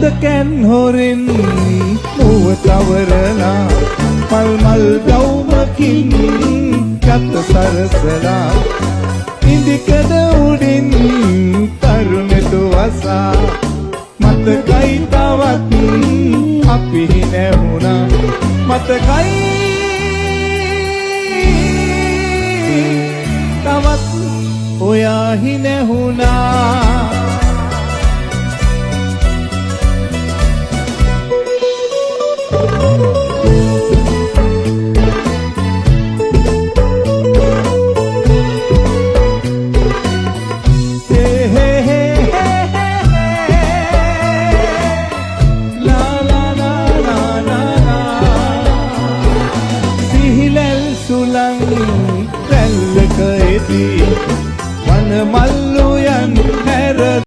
හොඳ කැන් හොරෙන් මුව තවරලා මල් මල් ගවුමකින් ගත සරසලා ඉදිකඩ උඩින් තරුණෙට වසා මතකයි තවත් අපි නැහුණා මතකයි තවත් ඔයා හිනැහුණා